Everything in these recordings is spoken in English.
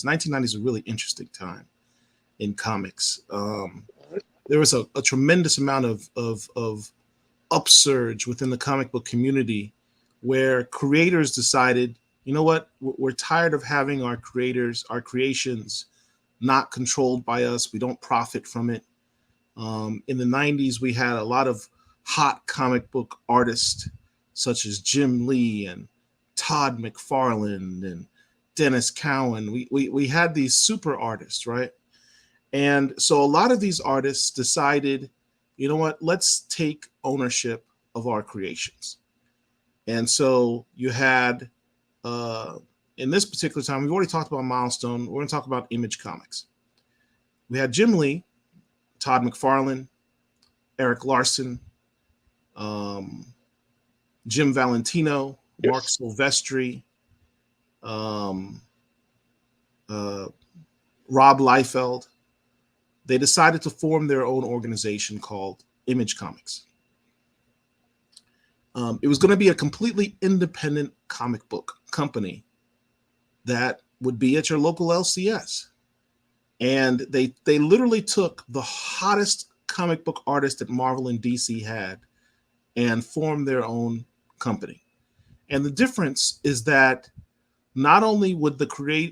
1990s is a really interesting time in comics. There was a tremendous amount of upsurge within the comic book community where creators decided, you know what, we're tired of having our creations not controlled by us. We don't profit from it. In the 90s, we had a lot of hot comic book artists such as Jim Lee and Todd McFarlane and Dennis Cowan. We had these super artists, right? And so a lot of these artists decided, you know what, let's take ownership of our creations. And so you had, uh, in this particular time, we've already talked about Milestone. We're going to talk about Image Comics. We had Jim Lee, Todd McFarlane, Eric Larson, um, Jim Valentino, Mark Yes. Silvestri, um, uh, Rob Liefeld. They decided to form their own organization called Image Comics. It was going to be a completely independent comic book company that would be at your local LCS. And they literally took the hottest comic book artist that Marvel and DC had and formed their own company. And the difference is that not only would the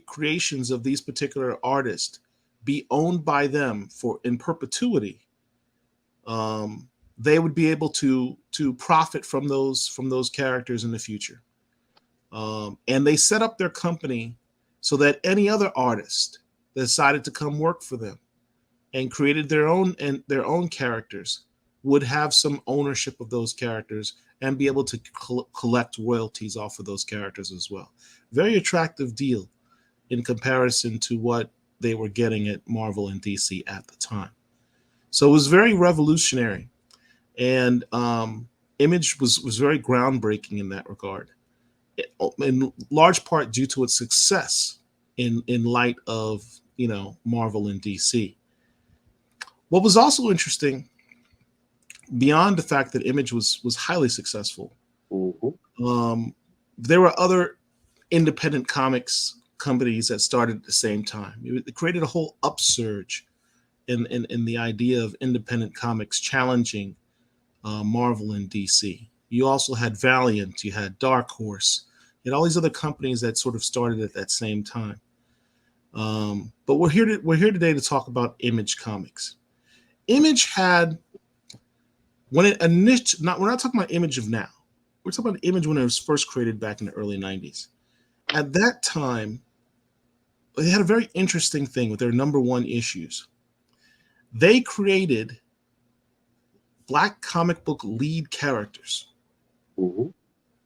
creations of these particular artists be owned by them for in perpetuity, um, they would be able to profit from those characters in the future. And they set up their company so that any other artist that decided to come work for them and created their own characters would have some ownership of those characters and be able to collect royalties off of those characters as well. Very attractive deal in comparison to what they were getting at Marvel and DC at the time. So it was very revolutionary, and Image was very groundbreaking in that regard, in large part due to its success in light of Marvel and DC. What was also interesting, beyond the fact that Image was highly successful, Mm-hmm. um, there were other independent comics companies that started at the same time. It created a whole upsurge in the idea of independent comics challenging Marvel and DC. You also had Valiant, you had Dark Horse, you had all these other companies that sort of started at that same time. But we're here today to talk about Image Comics. Image had when it initially, not we're not talking about Image of now. We're talking about Image when it was first created back in the early 90s. At that time, they had a very interesting thing with their number one issues. They created black comic book lead characters Mm-hmm.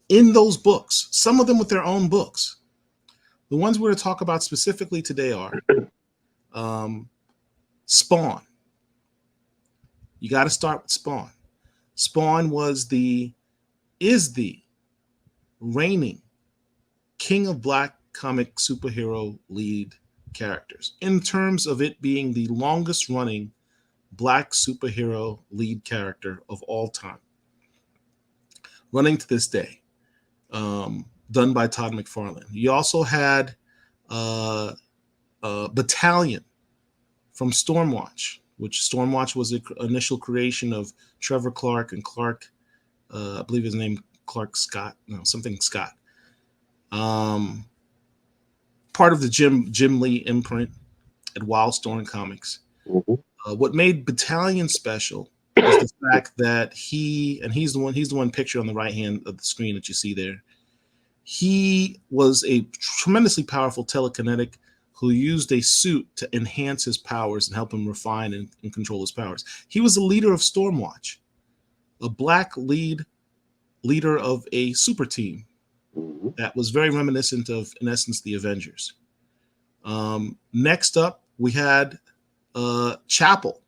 in those books, some of them with their own books. The ones we're going to talk about specifically today are um, Spawn. You got to start with Spawn. Spawn is the reigning king of black comic superhero lead characters in terms of it being the longest running black superhero lead character of all time, running to this day, done by Todd McFarlane. You also had uh, Battalion from Stormwatch, which Stormwatch was the initial creation of Trevor Clark and Clark, I believe his name Clark Scott, no something Scott. Um, Part of the Jim Lee imprint at Wildstorm Comics. Mm-hmm. What made Battalion special is the fact that he's the one pictured on the right hand of the screen that you see there. He was a tremendously powerful telekinetic who used a suit to enhance his powers and help him refine and control his powers. He was the leader of Stormwatch, a black leader of a super team Mm-hmm. that was very reminiscent of, in essence, the Avengers. Next up, we had Chapel.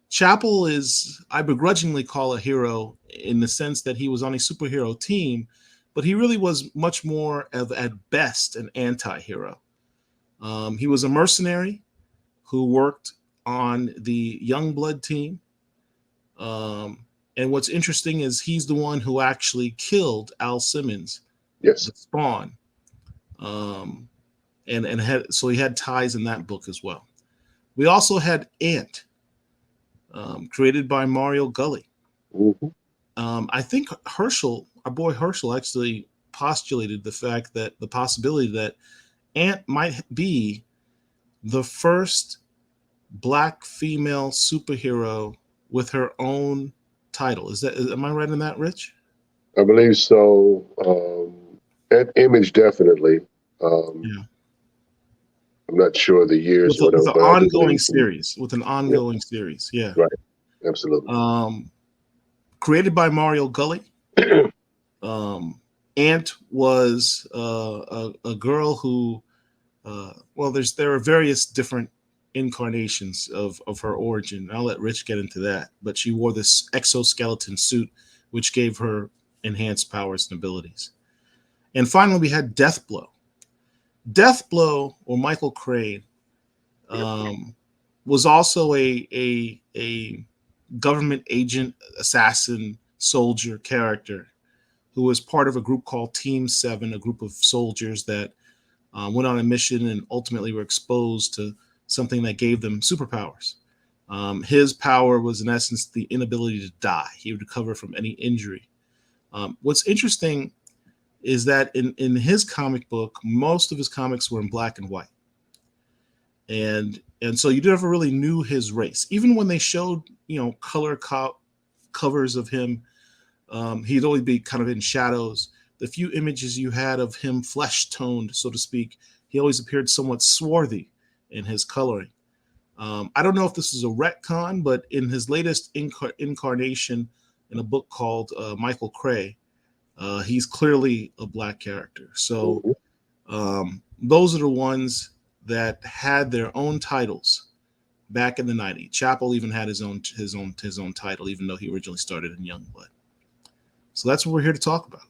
Chapel is, I begrudgingly call a hero in the sense that he was on a superhero team, but he really was much more of, at best, an anti hero. He was a mercenary who worked on the Youngblood team. And what's interesting is he's the one who actually killed Al Simmons, Yes. the Spawn. Um, and he had ties in that book as well. We also had Ant, created by Mario Gully. Mm-hmm. I think Herschel, our boy Herschel, actually postulated the possibility that Ant might be the first black female superhero with her own title. Am I right in that, Rich? I believe so. That image definitely. Um, Yeah. I'm not sure the years or With whatever, an but I do ongoing believe so. series. With an Yeah, ongoing series. Yeah. right. Absolutely. Um, created by Mario Gully. Um, Ant was a girl who, well, there are various different incarnations of her origin. I'll let Rich get into that. But she wore this exoskeleton suit, which gave her enhanced powers and abilities. And finally, we had Deathblow. Deathblow, or Michael Crane, Yep. was also a government agent, assassin, soldier character who was part of a group called Team 7, a group of soldiers that went on a mission and ultimately were exposed to something that gave them superpowers. His power was, in essence, the inability to die. He would recover from any injury. What's interesting is that in his comic book, most of his comics were in black and white. And so you never really knew his race. Even when they showed, color covers of him, he'd always be kind of in shadows. The few images you had of him flesh toned, so to speak, he always appeared somewhat swarthy in his coloring. I don't know if this is a retcon, but in his latest incarnation in a book called Michael Cray, he's clearly a black character. So Mm-hmm. those are the ones that had their own titles back in the '90s. Chappell even had his own title, even though he originally started in Youngblood. So that's what we're here to talk about.